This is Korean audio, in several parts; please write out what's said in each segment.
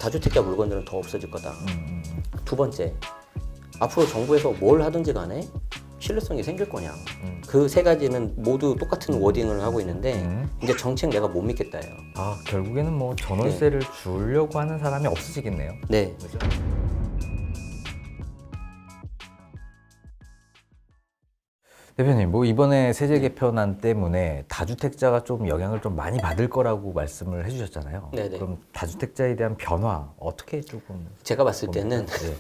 다주택자 물건들은 더 없어질 거다. 두 번째, 앞으로 정부에서 뭘 하든지 간에 신뢰성이 생길 거냐. 그 세 가지는 모두 똑같은 워딩을 하고 있는데 이제 정책 내가 못 믿겠다예요. 아, 결국에는 뭐 전월세를 주려고 하는 사람이 없어지겠네요. 네. 그죠? 대표님, 뭐 이번에 세제 개편안 때문에 다주택자가 좀 영향을 좀 많이 받을 거라고 말씀을 해주셨잖아요. 네네. 그럼 다주택자에 대한 변화 어떻게 조금 제가 봤을 때는 네.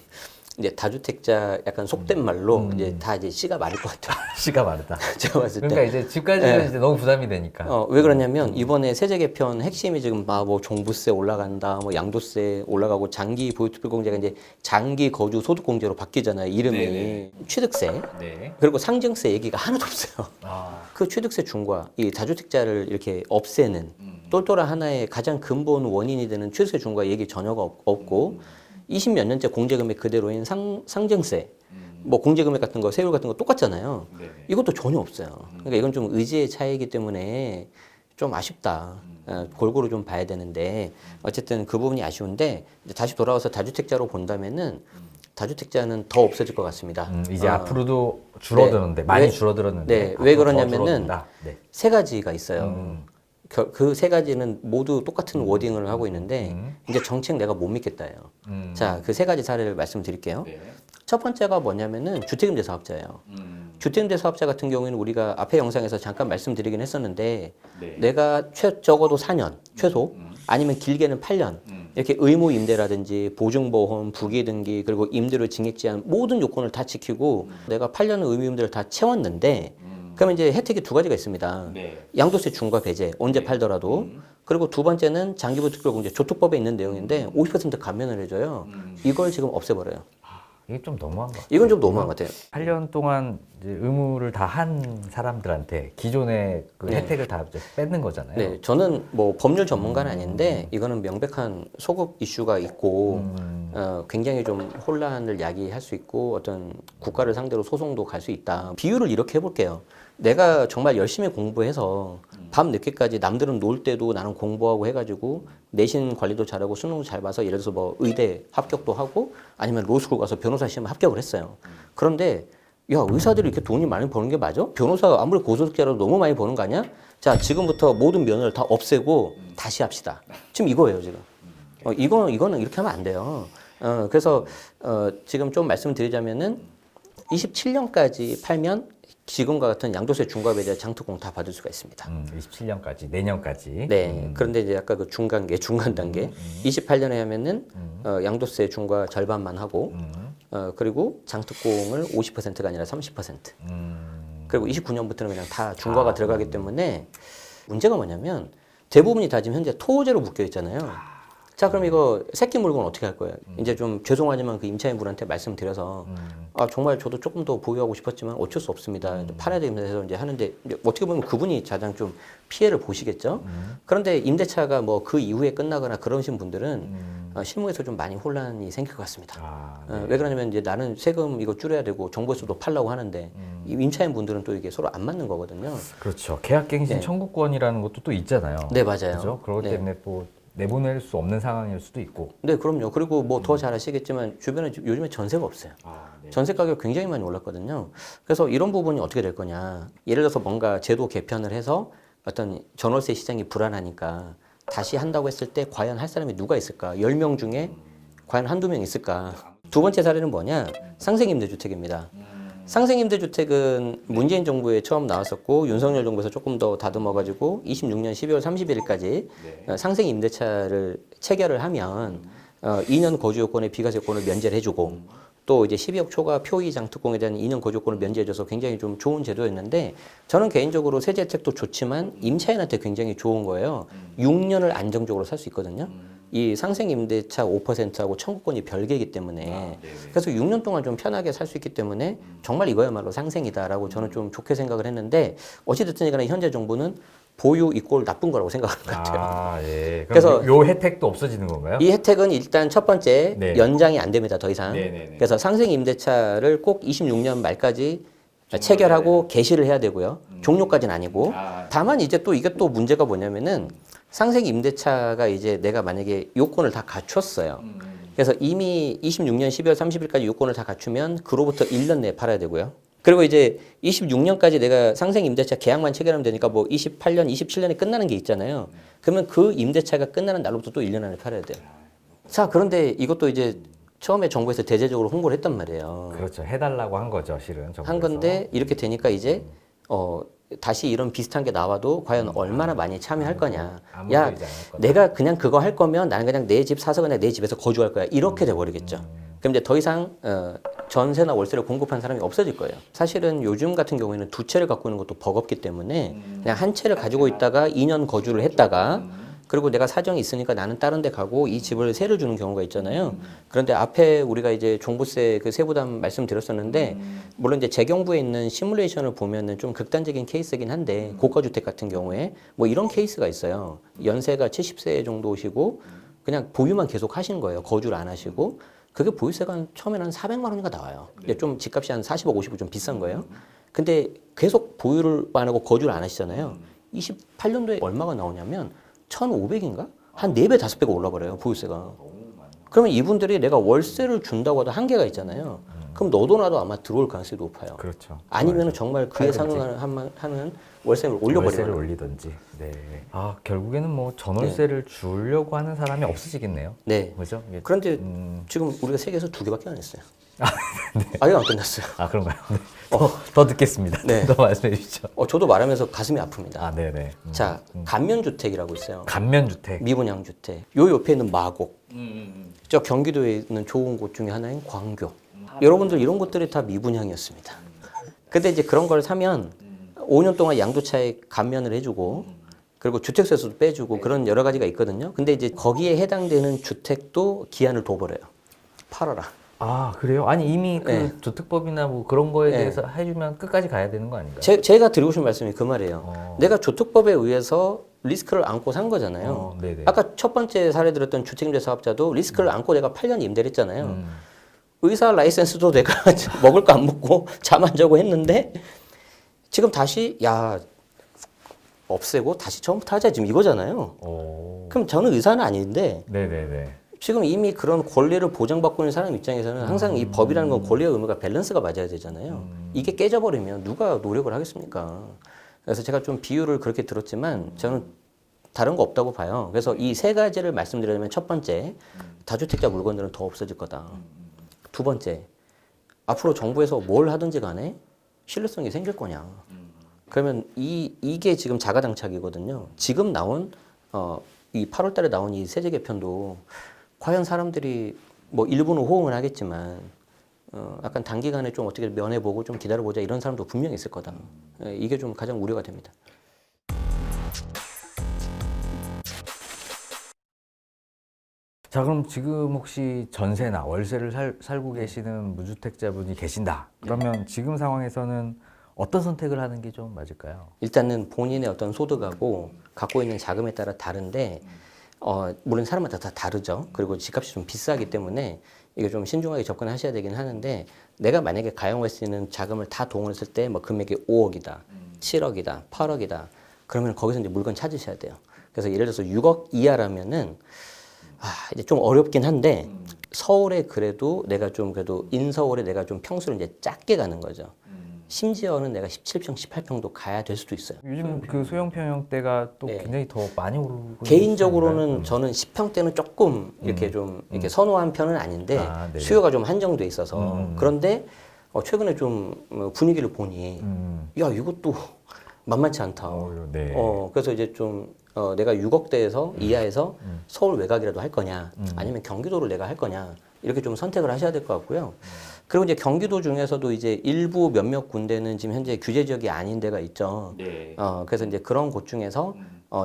이제 다주택자 약간 속된 말로 이제 다 이제 씨가 마를 것 같아요. 씨가 마르다. 제가 봤을 때. 그러니까 이제 집까지는 네. 이제 너무 부담이 되니까. 왜 그러냐면 이번에 세제 개편 핵심이 지금 뭐 종부세 올라간다, 뭐 양도세 올라가고 장기 보유투표공제가 이제 장기 거주 소득공제로 바뀌잖아요. 이름이 네네. 취득세 네. 그리고 상증세 얘기가 하나도 없어요. 아, 그 취득세 중과 이 다주택자를 이렇게 없애는 똘똘한 하나의 가장 근본 원인이 되는 취득세 중과 얘기 전혀가 없고 20몇 년째 공제금액 그대로인 상증세 뭐 공제금액 같은 거 세율 같은 거 똑같잖아요. 네네. 이것도 전혀 없어요. 그러니까 이건 좀 의지의 차이이기 때문에 좀 아쉽다. 골고루 좀 봐야 되는데 어쨌든 그 부분이 아쉬운데 이제 다시 돌아와서 다주택자로 본다면은 다주택자는 더 없어질 것 같습니다. 이제 앞으로도 줄어드는데 네. 많이 왜- 줄어들었는데 네. 앞으로 왜 더 그러냐면은 줄어든다. 네. 세 가지가 있어요. 그 세 가지는 모두 똑같은 워딩을 하고 있는데 이제 정책 내가 못 믿겠다예요. 자, 그 세 가지 사례를 말씀드릴게요. 네. 첫 번째가 뭐냐면은 주택임대 사업자예요. 주택임대 사업자 같은 경우에는 우리가 앞에 영상에서 잠깐 말씀드리긴 했었는데 네. 내가 적어도 4년 최소 아니면 길게는 8년 이렇게 의무 임대라든지 보증보험, 부기등기 그리고 임대료 증액 제한 모든 요건을 다 지키고 내가 8년 의무 임대를 다 채웠는데 그러면 이제 혜택이 두 가지가 있습니다. 네. 양도세 중과 배제 언제 팔더라도 그리고 두 번째는 장기부 특별공제 조특법에 있는 내용인데 50% 감면을 해줘요. 이걸 지금 없애버려요. 이게 좀 너무한 것 같아요. 이건 좀 너무한 것 같아요. 8년 동안 이제 의무를 다 한 사람들한테 기존의 그 네. 혜택을 다 이제 뺏는 거잖아요. 네, 저는 뭐 법률 전문가는 아닌데 이거는 명백한 소급 이슈가 있고 굉장히 좀 혼란을 야기할 수 있고 어떤 국가를 상대로 소송도 갈 수 있다. 비유를 이렇게 해볼게요. 내가 정말 열심히 공부해서 밤 늦게까지 남들은 놀 때도 나는 공부하고 해가지고 내신 관리도 잘하고 수능도 잘 봐서 예를 들어서 뭐 의대 합격도 하고 아니면 로스쿨 가서 변호사 시험 합격을 했어요. 그런데 야, 의사들이 이렇게 돈이 많이 버는 게 맞아? 변호사가 아무리 고소득자라도 너무 많이 버는 거 아니야? 자, 지금부터 모든 면을 다 없애고 다시 합시다. 지금 이거예요, 지금. 이거는 이렇게 하면 안 돼요. 그래서 지금 좀 말씀드리자면은 27년까지 팔면 지금과 같은 양도세 중과 배제 장특공 다 받을 수가 있습니다. 27년까지, 내년까지. 네. 그런데 이제 아까 그 중간 단계 28년에 하면은 양도세 중과 절반만 하고 그리고 장특공을 50%가 아니라 30%. 그리고 29년부터는 그냥 다 중과가 들어가기 때문에 문제가 뭐냐면 대부분이 다 지금 현재 토호제로 묶여 있잖아요. 자, 그럼 이거 새끼 물건 어떻게 할 거예요? 이제 좀 죄송하지만 그 임차인분한테 말씀드려서 아, 정말 저도 조금 더 보유하고 싶었지만 어쩔 수 없습니다. 팔아야 되면서 이제 하는데 이제 어떻게 보면 그분이 가장 좀 피해를 보시겠죠. 그런데 임대차가 뭐 그 이후에 끝나거나 그러신 분들은 실무에서 좀 많이 혼란이 생길 것 같습니다. 왜 그러냐면 이제 나는 세금 이거 줄여야 되고 정부에서도 팔라고 하는데 이 임차인 분들은 또 이게 서로 안 맞는 거거든요. 그렇죠. 계약갱신 네. 청구권이라는 것도 또 있잖아요. 네, 맞아요. 그렇죠? 그렇기 네. 때문에 또 내보낼 수 없는 상황일 수도 있고. 네, 그럼요. 그리고 뭐 더 잘 아시겠지만 주변에 요즘에 전세가 없어요. 전세 가격 굉장히 많이 올랐거든요. 그래서 이런 부분이 어떻게 될 거냐. 예를 들어서 뭔가 제도 개편을 해서 어떤 전월세 시장이 불안하니까 다시 한다고 했을 때 과연 할 사람이 누가 있을까? 10명 중에 과연 한두 명 있을까? 두 번째 사례는 뭐냐? 상생임대주택입니다. 상생임대주택은 문재인 정부에 처음 나왔었고 윤석열 정부에서 조금 더 다듬어가지고 26년 12월 31일까지 상생임대차를 체결을 하면 2년 거주 요건의 비과세 요건을 면제를 해주고 또 이제 12억 초과 표의 장특공에 대한 2년 거주 요건을 면제해줘서 굉장히 좀 좋은 제도였는데 저는 개인적으로 세제 혜택도 좋지만 임차인한테 굉장히 좋은 거예요. 6년을 안정적으로 살 수 있거든요. 이 상생임대차 5%하고 청구권이 별개이기 때문에 그래서 6년 동안 좀 편하게 살 수 있기 때문에 정말 이거야말로 상생이다라고 저는 좀 좋게 생각을 했는데 어찌됐든 간에 현재 정부는 보유 이꼴 나쁜 거라고 생각하는 것 같아요. 아, 예. 그래서 그래서 요 혜택도 없어지는 건가요? 이 혜택은 일단 첫 번째 네. 연장이 안 됩니다. 더 이상. 네네네. 그래서 상생임대차를 꼭 26년 말까지 체결하고 개시를 해야 되고요. 종료까지는 아니고. 다만 이제 또 이게 또 문제가 뭐냐면은 상생 임대차가 이제 내가 만약에 요건을 다 갖췄어요. 그래서 이미 26년 12월 30일까지 요건을 다 갖추면 그로부터 1년 내에 팔아야 되고요. 그리고 이제 26년까지 내가 상생 임대차 계약만 체결하면 되니까 뭐 28년, 27년에 끝나는 게 있잖아요. 그러면 그 임대차가 끝나는 날로부터 또 1년 안에 팔아야 돼요. 자, 그런데 이것도 이제 처음에 정부에서 대대적으로 홍보를 했단 말이에요. 그렇죠. 해달라고 한 거죠, 실은. 정부에서. 한 건데 이렇게 되니까 이제 다시 이런 비슷한 게 나와도 과연 얼마나 많이 참여할 거냐. 아무도 야, 이제 안할 거다. 내가 그냥 그거 할 거면 나는 그냥 내 집 사서 그냥 내 집에서 거주할 거야. 이렇게 돼버리겠죠. 그럼 이제 더 이상 전세나 월세를 공급한 사람이 없어질 거예요. 사실은 요즘 같은 경우에는 두 채를 갖고 있는 것도 버겁기 때문에 그냥 한 채를 가지고 있다가 2년 거주를 했다가 그리고 내가 사정이 있으니까 나는 다른 데 가고 이 집을 세를 주는 경우가 있잖아요. 그런데 앞에 우리가 이제 종부세 그 세부담 말씀드렸었는데 물론 이제 재경부에 있는 시뮬레이션을 보면은 좀 극단적인 케이스긴 한데 고가주택 같은 경우에 뭐 이런 케이스가 있어요. 연세가 70세 정도시고 그냥 보유만 계속 하신 거예요. 거주를 안 하시고. 그게 보유세가 처음에는 한 400만 원인가 나와요. 근데 좀 집값이 한 40억, 50억 좀 비싼 거예요. 근데 계속 보유를 안 하고 거주를 안 하시잖아요. 28년도에 얼마가 나오냐면 1,500인가? 한 4배, 5배가 올라버려요, 보유세가. 그러면 이분들이 내가 월세를 준다고 하도 한계가 있잖아요. 그럼 너도 나도 아마 들어올 가능성이 높아요. 그렇죠. 아니면 정말 그에 상응하는 월세를 월세를 올려버리는. 올리든지. 네. 아, 결국에는 뭐 전월세를 주려고 하는 사람이 없어지겠네요. 네. 그죠? 이게- 그런데 지금 우리가 세계에서 2개밖에 안 했어요. 아직 안 끝났어요. 아, 그런가요? 네. 더 듣겠습니다. 네. 더 말씀해 주시죠. 저도 말하면서 가슴이 아픕니다. 아, 네네. 자, 감면주택이라고 있어요. 감면주택. 미분양주택. 요 옆에 있는 마곡. 저 경기도에 있는 좋은 곳 중에 하나인 광교. 여러분들 이런 곳들이 다 미분양이었습니다. 근데 이제 그런 걸 사면 5년 동안 양도차익 감면을 해주고 그리고 주택세수도 빼주고 그런 여러 가지가 있거든요. 근데 이제 거기에 해당되는 주택도 기한을 둬버려요. 팔아라. 아, 그래요? 아니, 이미 그 네. 주택법이나 뭐 그런 거에 네. 대해서 해주면 끝까지 가야 되는 거 아닌가요? 제가 드리고 싶은 말씀이 그 말이에요. 내가 주택법에 의해서 리스크를 안고 산 거잖아요. 네네. 아까 첫 번째 사례 들었던 주택임대 사업자도 리스크를 안고 내가 8년 임대를 했잖아요. 의사 라이센스도 내가 먹을 거 안 먹고 잠 안 자고 했는데 지금 다시 야 없애고 다시 처음부터 하자 지금 이거잖아요. 오. 그럼 저는 의사는 아닌데 네네네. 지금 이미 그런 권리를 보장받고 있는 사람 입장에서는 항상 이 법이라는 건 권리와 의무가 밸런스가 맞아야 되잖아요. 이게 깨져버리면 누가 노력을 하겠습니까? 그래서 제가 좀 비유를 그렇게 들었지만 저는 다른 거 없다고 봐요. 그래서 이 세 가지를 말씀드리자면 첫 번째, 다주택자 물건들은 더 없어질 거다. 두 번째, 앞으로 정부에서 뭘 하든지 간에 신뢰성이 생길 거냐. 그러면 이게 지금 자가당착이거든요. 지금 나온 이 8월 달에 나온 이 세제 개편도 과연 사람들이 뭐 일부는 호응을 하겠지만 약간 단기간에 좀 어떻게 면해보고 좀 기다려보자 이런 사람도 분명히 있을 거다. 이게 좀 가장 우려가 됩니다. 자, 그럼 지금 혹시 전세나 월세를 살고 계시는 무주택자분이 계신다. 그러면 지금 상황에서는 어떤 선택을 하는 게 좀 맞을까요? 일단은 본인의 어떤 소득하고 갖고 있는 자금에 따라 다른데 물론 사람마다 다 다르죠. 그리고 집값이 좀 비싸기 때문에 이게 좀 신중하게 접근하셔야 되긴 하는데 내가 만약에 가용할 수 있는 자금을 다 동원했을 때 뭐 금액이 5억이다, 7억이다, 8억이다. 그러면 거기서 이제 물건 찾으셔야 돼요. 그래서 예를 들어서 6억 이하라면은 이제 좀 어렵긴 한데 서울에 그래도 내가 좀 그래도 인서울에 내가 좀 평수를 이제 작게 가는 거죠. 심지어는 내가 17평, 18평도 가야 될 수도 있어요. 요즘 그 소형 평형대가 또 네. 굉장히 더 많이 오르고 있는 개인적으로는 시장인가요? 저는 10평대는 조금 이렇게 좀 이렇게 선호한 편은 아닌데 아, 네네. 수요가 좀 한정돼 있어서 그런데 최근에 좀 분위기를 보니 야 이것도 만만치 않다. 네. 그래서 이제 좀 내가 6억대에서 이하에서 서울 외곽이라도 할 거냐 아니면 경기도를 내가 할 거냐 이렇게 좀 선택을 하셔야 될 것 같고요. 그리고 이제 경기도 중에서도 이제 일부 몇몇 군데는 지금 현재 규제 지역이 아닌 데가 있죠. 네. 그래서 이제 그런 곳 중에서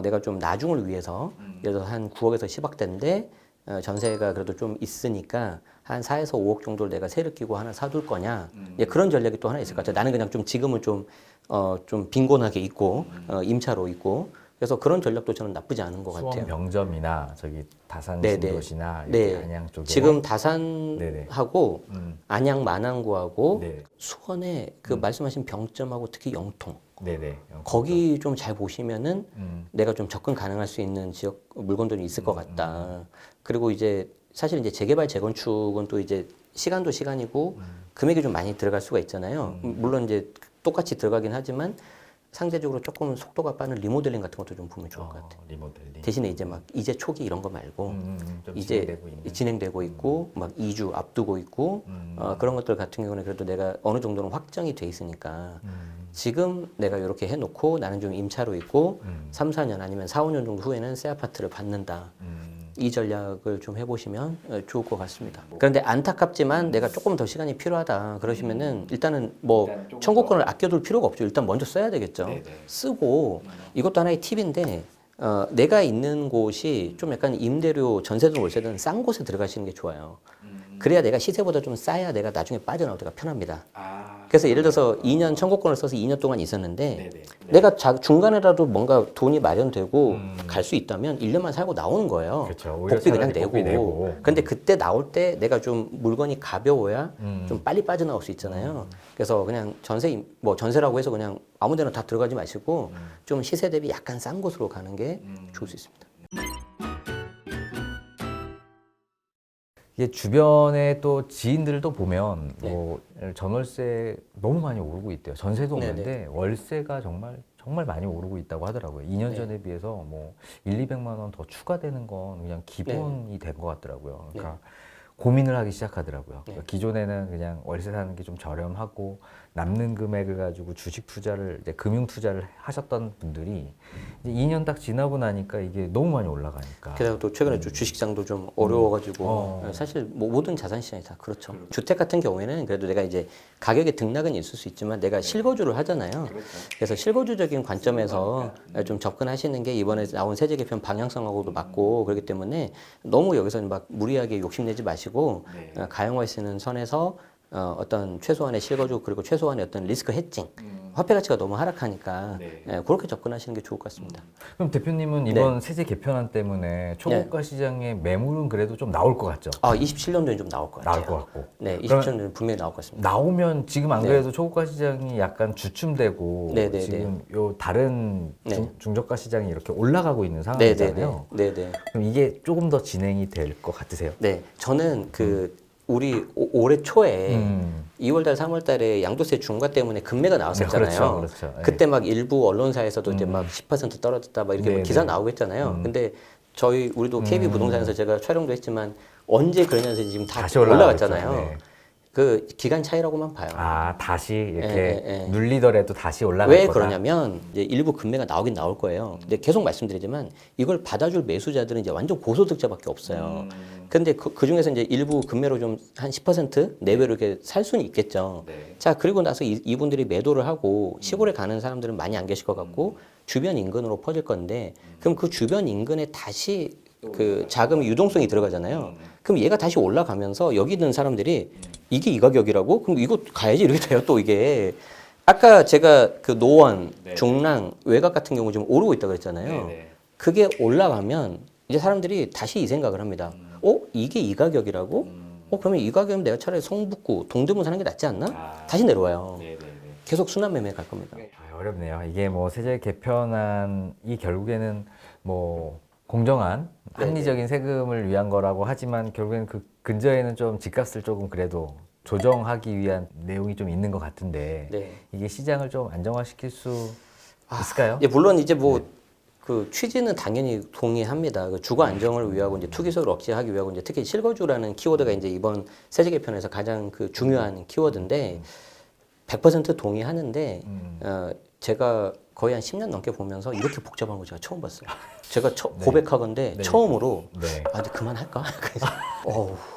내가 좀 나중을 위해서 예를 들어 한 9억에서 10억대인데 전세가 그래도 좀 있으니까 한 4에서 5억 정도를 내가 세를 끼고 하나 사둘 거냐. 예, 그런 전략이 또 하나 있을 것 같아요. 나는 그냥 좀 지금은 좀 빈곤하게 있고 임차로 있고 그래서 그런 전략도 저는 나쁘지 않은 것 수원 같아요. 병점이나 저기 다산 네네. 신도시나 이렇게 네. 안양 쪽에 지금 네네. 다산하고 안양 만안구하고 네. 수원에 그 말씀하신 병점하고 특히 영통 네네. 거기 좀 잘 보시면은 내가 좀 접근 가능할 수 있는 지역 물건들이 있을 것 같다. 그리고 이제 사실 이제 재개발 재건축은 또 이제 시간도 시간이고 금액이 좀 많이 들어갈 수가 있잖아요. 물론 이제 똑같이 들어가긴 하지만 상대적으로 조금 속도가 빠른 리모델링 같은 것도 좀 보면 좋을 것 같아요. 리모델링. 대신에 이제 막 이제 초기 이런 거 말고 좀 이제 진행되고 있는. 있고 막 2주 앞두고 있고 그런 것들 같은 경우는 그래도 내가 어느 정도는 확정이 돼 있으니까 지금 내가 이렇게 해놓고 나는 좀 임차로 있고 3, 4년 아니면 4, 5년 정도 후에는 새 아파트를 받는다. 이 전략을 좀 해보시면 좋을 것 같습니다. 그런데 안타깝지만 내가 조금 더 시간이 필요하다 그러시면은 일단은 뭐 청구권을 아껴둘 필요가 없죠. 일단 먼저 써야 되겠죠. 쓰고 이것도 하나의 팁인데 내가 있는 곳이 좀 약간 임대료 전세든 월세든 싼 곳에 들어가시는 게 좋아요. 그래야 내가 시세보다 좀 싸야 내가 나중에 빠져나오기가 편합니다. 그래서 예를 들어서 2년 청구권을 써서 2년 동안 있었는데 내가 중간에라도 뭔가 돈이 마련되고 갈 수 있다면 1년만 살고 나오는 거예요. 그렇죠. 오히려 복비 그냥 차라리 복비 내고. 근데 그때 나올 때 내가 좀 물건이 가벼워야 좀 빨리 빠져나올 수 있잖아요. 그래서 그냥 전세라고 해서 그냥 아무 데나 다 들어가지 마시고 좀 시세 대비 약간 싼 곳으로 가는 게 좋을 수 있습니다. 이게 주변에 또 지인들도 보면 네. 뭐 전월세 너무 많이 오르고 있대요. 전세도 네네. 오른데 월세가 정말 많이 오르고 있다고 하더라고요. 2년 네. 전에 비해서 뭐 1, 200만 원 더 추가되는 건 그냥 기본이 된 것 같더라고요. 그러니까 고민을 하기 시작하더라고요. 그러니까 기존에는 그냥 월세 사는 게 좀 저렴하고 남는 금액을 가지고 주식 투자를 이제 금융 투자를 하셨던 분들이 이제 2년 딱 지나고 나니까 이게 너무 많이 올라가니까. 게다가 또 최근에 좀 주식시장도 좀 어려워가지고 사실 뭐 모든 자산 시장이 다 그렇죠. 주택 같은 경우에는 그래도 내가 이제 가격의 등락은 있을 수 있지만 내가 실거주를 하잖아요. 그래서 실거주적인 관점에서 좀 접근하시는 게 이번에 나온 세제 개편 방향성하고도 맞고 그렇기 때문에 너무 여기서는 막 무리하게 욕심내지 마시고 가용화시는 선에서 어떤 최소한의 실거주 그리고 최소한의 어떤 리스크 해칭 화폐 가치가 너무 하락하니까 그렇게 접근하시는 게 좋을 것 같습니다. 그럼 대표님은 이번 세제 개편안 때문에 초고가 시장의 매물은 그래도 좀 나올 것 같죠? 27년도에 좀 나올 것 같아요. 나올 것 같고. 네, 27년도에 분명히 나올 것 같습니다. 나오면 지금 안 그래도 초고가 시장이 약간 주춤되고 지금 요 다른 중저가 시장이 이렇게 올라가고 있는 상황이잖아요. 네네. 그럼 이게 조금 더 진행이 될 것 같으세요? 네, 저는 우리 올해 초에 2월달, 3월달에 양도세 중과 때문에 급매가 나왔었잖아요. 그렇죠. 그때 막 일부 언론사에서도 이제 막 10% 떨어졌다 막 이렇게 막 기사 나오고 했잖아요. 근데 우리도 KB 부동산에서 제가 촬영도 했지만 언제 그러냐면서 지금 다시 올라갔잖아요. 그 기간 차이라고만 봐요. 다시 이렇게 눌리더라도 다시 올라갈 왜 거다. 그러냐면 이제 일부 급매가 나오긴 나올 거예요. 근데 계속 말씀드리지만 이걸 받아줄 매수자들은 이제 완전 고소득자밖에 없어요. 근데 그 중에서 이제 일부 급매로 좀 한 10% 내외로 이렇게 살 수는 있겠죠. 자, 그리고 나서 이분들이 매도를 하고 시골에 가는 사람들은 많이 안 계실 것 같고 주변 인근으로 퍼질 건데 그럼 그 주변 인근에 다시 그 자금의 유동성이 들어가잖아요. 그럼 얘가 다시 올라가면서 여기 있는 사람들이 이게 이 가격이라고? 그럼 이거 가야지 이렇게 돼요. 또 이게 아까 제가 그 노원, 중랑, 외곽 같은 경우 좀 오르고 있다고 그랬잖아요. 그게 올라가면 이제 사람들이 다시 이 생각을 합니다. 이게 이 가격이라고? 그러면 이 가격이면 내가 차라리 성북구, 동대문 사는 게 낫지 않나? 다시 내려와요. 계속 순환 매매 갈 겁니다. 어렵네요. 이게 뭐 세제 개편안이 결국에는 뭐 공정한 합리적인 세금을 위한 거라고 하지만 결국에는 그 근저에는 좀 집값을 조금 그래도 조정하기 위한 내용이 좀 있는 것 같은데 이게 시장을 좀 안정화시킬 수 있을까요? 물론 이제 그 취지는 당연히 동의합니다. 그 주거 안정을 위하고 이제 투기소를 억제하기 위하고 이제 특히 실거주라는 키워드가 이제 이번 세제 개편에서 가장 그 중요한 키워드인데 100% 동의하는데 제가 거의 한 10년 넘게 보면서 이렇게 복잡한 거 제가 처음 봤어요. 제가 고백하건데 처음으로 근데 그만할까?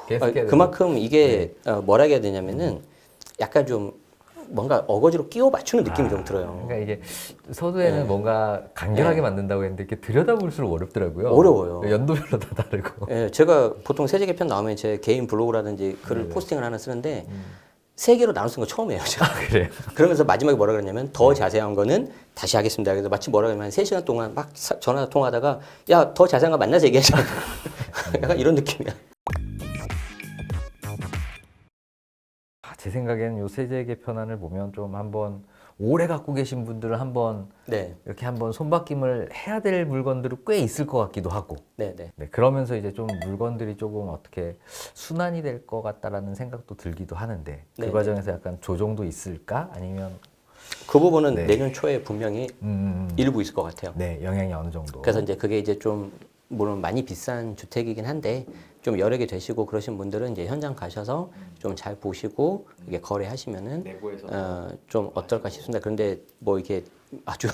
그래서 그만큼 이게 뭐라 해야 되냐면은 약간 좀 뭔가 어거지로 끼워 맞추는 느낌이 좀 들어요. 그러니까 이게 서두에는 뭔가 간결하게 만든다고 했는데 이렇게 들여다볼수록 어렵더라고요. 어려워요. 연도별로 다 다르고. 제가 보통 세제 개편 나오면 제 개인 블로그라든지 글을 포스팅을 하나 쓰는데 3개로 나눌 수 있는 거 처음이에요. 제가. 그래요? 그러면서 마지막에 뭐라 그러냐면 더 자세한 거는 다시 하겠습니다. 그래서 마치 뭐라 그러냐면 3시간 동안 막 전화 통화하다가 야, 더 자세한 거 만나서 얘기하자. 약간 이런 느낌이야. 제 생각에는 요 세제 개편안을 보면 좀 한번 오래 갖고 계신 분들은 한번 네. 이렇게 한번 손바뀜을 해야 될 물건들이 꽤 있을 것 같기도 하고 네, 네. 네, 그러면서 이제 좀 물건들이 조금 어떻게 순환이 될 것 같다라는 생각도 들기도 하는데 그 네, 과정에서 약간 조정도 있을까? 아니면 그 부분은 네. 내년 초에 분명히 일부 있을 것 같아요. 네, 영향이 어느 정도. 그래서 이제 그게 이제 좀 물론 많이 비싼 주택이긴 한데 좀 여러 개 되시고 그러신 분들은 이제 현장 가셔서 좀 잘 보시고 이게 거래하시면은 좀 어떨까 싶습니다. 그런데 뭐 이게 아주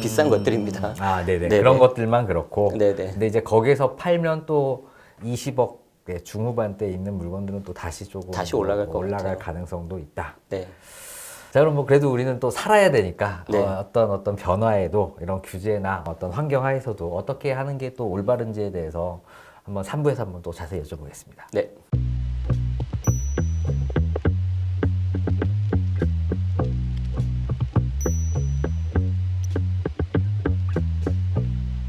비싼 것들입니다. 아, 네네. 네네. 그런 것들만 그렇고. 네네. 근데 이제 거기서 팔면 또 20억 중후반대에 있는 물건들은 또 다시 조금 다시 올라갈 것 올라갈 같아요. 가능성도 있다. 네. 자, 그럼 뭐 그래도 우리는 또 살아야 되니까 네. 어떤 변화에도 이런 규제나 어떤 환경 하에서도 어떻게 하는 게 또 올바른지에 대해서 한번 3부에서 한번 또 자세히 여쭤보겠습니다. 네.